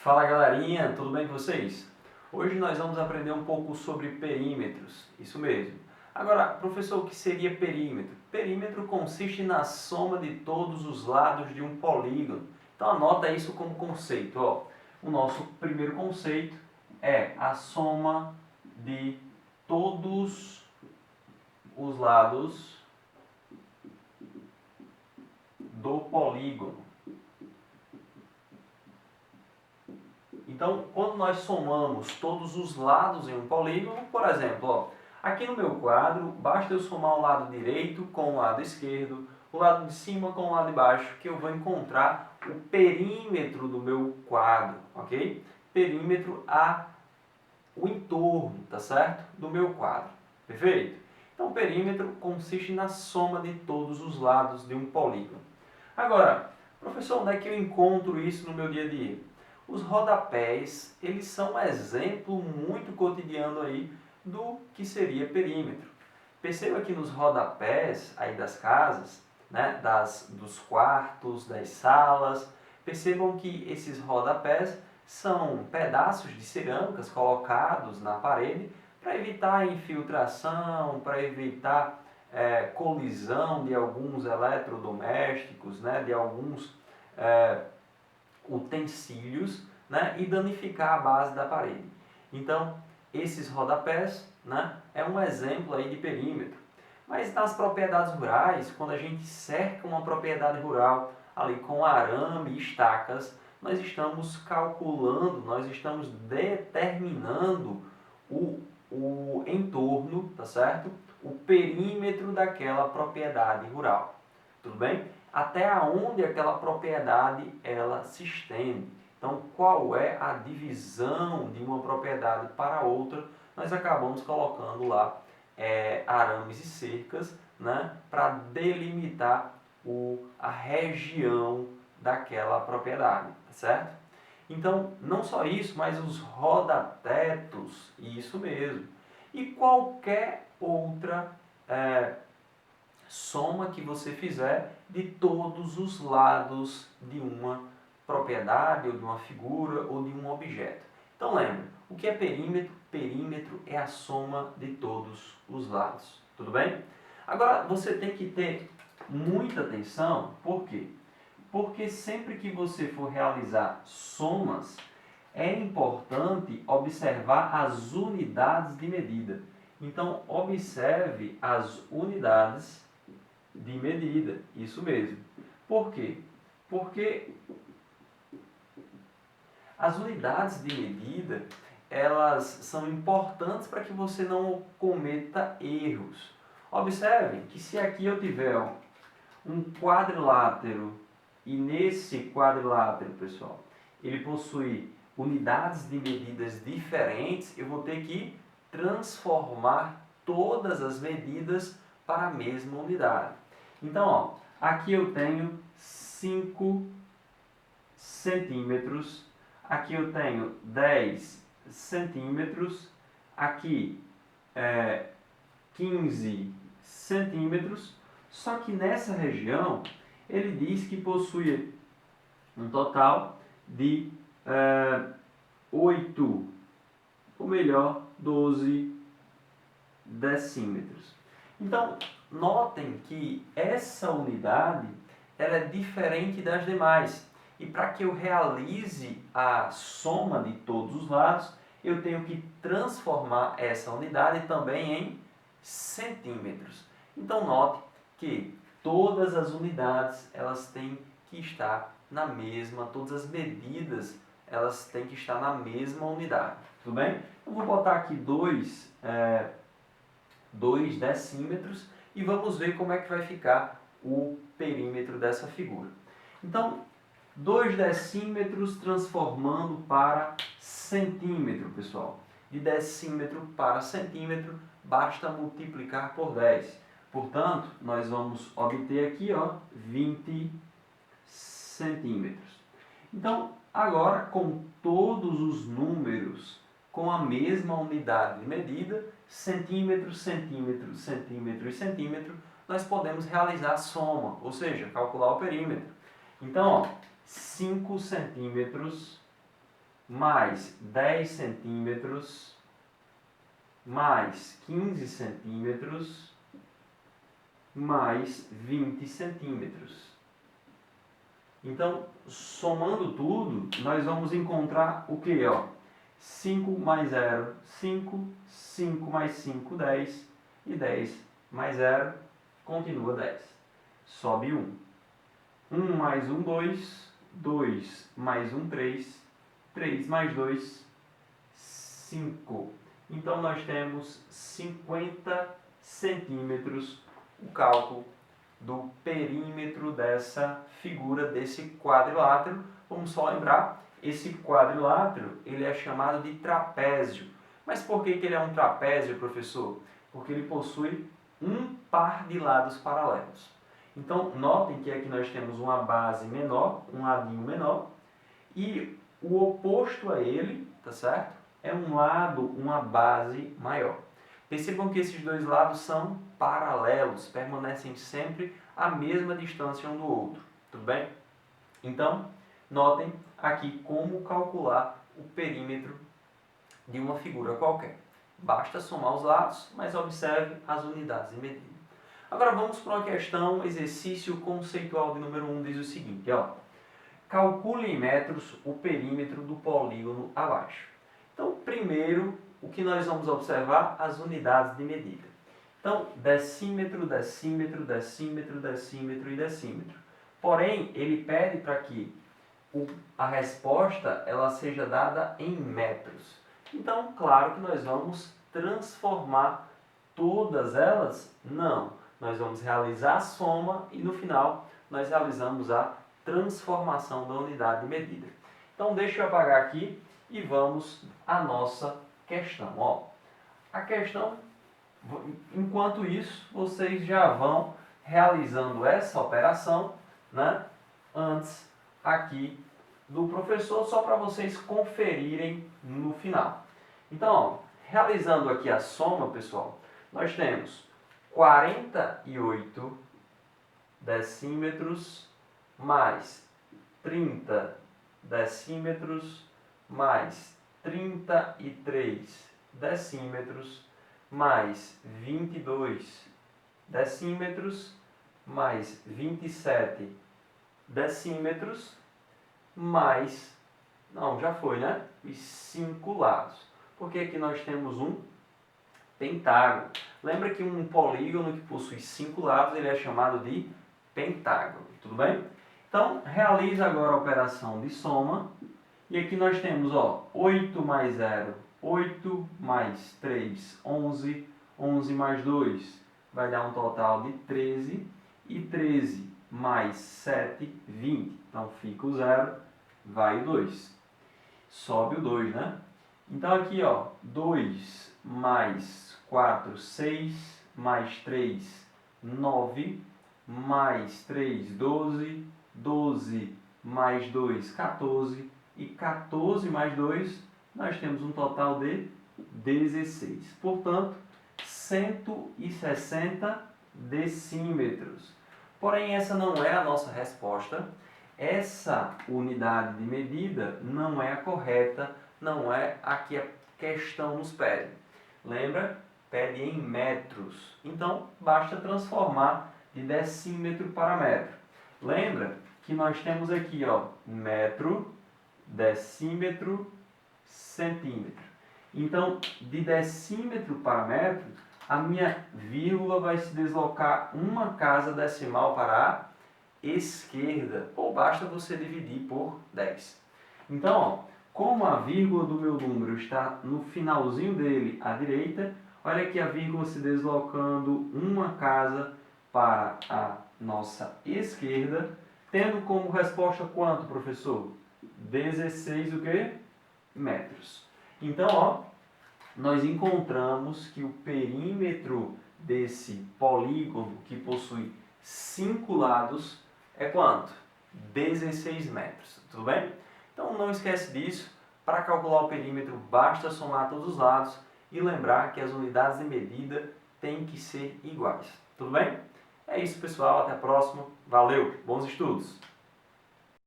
Fala galerinha, tudo bem com vocês? Hoje nós vamos aprender um pouco sobre perímetros, isso mesmo. Agora, professor, o que seria perímetro? Perímetro consiste na soma de todos os lados de um polígono. Então anota isso como conceito. Ó. O nosso primeiro conceito é a soma de todos os lados do polígono. Então, quando nós somamos todos os lados em um polígono, por exemplo, ó, aqui no meu quadro, basta eu somar o lado direito com o lado esquerdo, o lado de cima com o lado de baixo, que eu vou encontrar o perímetro do meu quadro, ok? Perímetro o entorno, tá certo? Do meu quadro, perfeito? Então, o perímetro consiste na soma de todos os lados de um polígono. Agora, professor, onde é que eu encontro isso no meu dia a dia? Os rodapés, eles são um exemplo muito cotidiano aí do que seria perímetro. Perceba que nos rodapés aí das casas, né, dos quartos, das salas, percebam que esses rodapés são pedaços de cerâmicas colocados na parede para evitar infiltração, para evitar colisão de alguns eletrodomésticos, né, de alguns utensílios, né, e danificar a base da parede. Então, esses rodapés, né, é um exemplo aí de perímetro. Mas nas propriedades rurais, quando a gente cerca uma propriedade rural ali com arame e estacas, nós estamos calculando, nós estamos determinando o entorno, tá certo? O perímetro daquela propriedade rural. Tudo bem? Até onde aquela propriedade ela se estende. Então, qual é a divisão de uma propriedade para outra? Nós acabamos colocando lá arames e cercas, né, para delimitar a região daquela propriedade, tá certo? Então, não só isso, mas os rodatetos, isso mesmo. E qualquer outra soma que você fizer de todos os lados de uma propriedade, ou de uma figura, ou de um objeto. Então lembre, o que é perímetro? Perímetro é a soma de todos os lados. Tudo bem? Agora você tem que ter muita atenção, por quê? Porque sempre que você for realizar somas, é importante observar as unidades de medida. Então, observe as unidades de medida, isso mesmo. Por quê? Porque as unidades de medida, elas são importantes para que você não cometa erros. Observe que se aqui eu tiver um quadrilátero e nesse quadrilátero, pessoal, ele possui unidades de medidas diferentes, eu vou ter que transformar todas as medidas para a mesma unidade. Então, ó, aqui eu tenho 5 centímetros, aqui eu tenho 10 centímetros, aqui 15 centímetros, só que nessa região ele diz que possui um total de 8, ou melhor, 12 decímetros. Então, notem que essa unidade ela é diferente das demais. E para que eu realize a soma de todos os lados, eu tenho que transformar essa unidade também em centímetros. Então, note que todas as unidades elas têm que estar na mesma, todas as medidas elas têm que estar na mesma unidade. Tudo bem? Eu vou botar aqui 2 decímetros e vamos ver como é que vai ficar o perímetro dessa figura. Então, 2 decímetros transformando para centímetro, pessoal. De decímetro para centímetro, basta multiplicar por 10. Portanto, nós vamos obter aqui 20 centímetros. Então, agora, com todos os números com a mesma unidade de medida, centímetro, centímetro, centímetro e centímetro, nós podemos realizar a soma, ou seja, calcular o perímetro. Então, 5 centímetros mais 10 centímetros, mais 15 centímetros, mais 20 centímetros. Então, somando tudo, nós vamos encontrar o que? 5 mais 0, 5, 5 mais 5, 10, e 10 mais 0, continua 10. Sobe 1. 1 mais 1, 2, 2 mais 1, 3, 3 mais 2, 5. Então, nós temos 50 centímetros o cálculo do perímetro dessa figura, desse quadrilátero. Vamos só lembrar, esse quadrilátero ele é chamado de trapézio. Mas por que ele é um trapézio, professor? Porque ele possui um par de lados paralelos. Então, notem que aqui nós temos uma base menor, um ladinho menor, e o oposto a ele, tá certo? É um lado, uma base maior. Percebam que esses dois lados são paralelos, permanecem sempre à mesma distância um do outro, tudo bem? Então, notem aqui como calcular o perímetro de uma figura qualquer. Basta somar os lados, mas observe as unidades de medida. Agora vamos para uma questão, exercício conceitual de número 1, diz o seguinte, calcule em metros o perímetro do polígono abaixo. Então, primeiro, o que nós vamos observar? As unidades de medida. Então, decímetro, decímetro, decímetro, decímetro e decímetro. Porém, ele pede para que a resposta ela seja dada em metros. Então, claro que nós vamos transformar todas elas? Não. Nós vamos realizar a soma e no final nós realizamos a transformação da unidade de medida. Então, deixa eu apagar aqui e vamos à nossa questão. A questão, enquanto isso, vocês já vão realizando essa operação, né, antes aqui do professor, só para vocês conferirem no final. Então, realizando aqui a soma, pessoal, nós temos 48 decímetros mais 30 decímetros mais 33 decímetros mais 22 decímetros mais 27 decímetros mais, não, já foi, né? Os 5 lados. Porque aqui nós temos um pentágono. Lembra que um polígono que possui 5 lados, ele é chamado de pentágono, tudo bem? Então, realiza agora a operação de soma. E aqui nós temos, 8 mais 0, 8 mais 3, 11, 11 mais 2, vai dar um total de 13, e 13 mais 7, 20. Então, fica o 0, vai o 2. Sobe o 2, né? Então, aqui, 2 mais 4, 6, mais 3, 9, mais 3, 12, 12 mais 2, 14, e 14 mais 2, nós temos um total de 16. Portanto, 160 decímetros. Porém, essa não é a nossa resposta. Essa unidade de medida não é a correta, não é a que a questão nos pede. Lembra? Pede em metros. Então, basta transformar de decímetro para metro. Lembra que nós temos aqui, metro, decímetro, centímetro. Então, de decímetro para metro, a minha vírgula vai se deslocar uma casa decimal para a esquerda, ou basta você dividir por 10. Então, como a vírgula do meu número está no finalzinho dele à direita, olha aqui a vírgula se deslocando uma casa para a nossa esquerda, tendo como resposta quanto, professor? 16 o quê? Metros. Então, nós encontramos que o perímetro desse polígono que possui 5 lados é quanto? 16 metros, tudo bem? Então não esquece disso, para calcular o perímetro basta somar todos os lados e lembrar que as unidades de medida têm que ser iguais, tudo bem? É isso pessoal, até a próxima, valeu, bons estudos!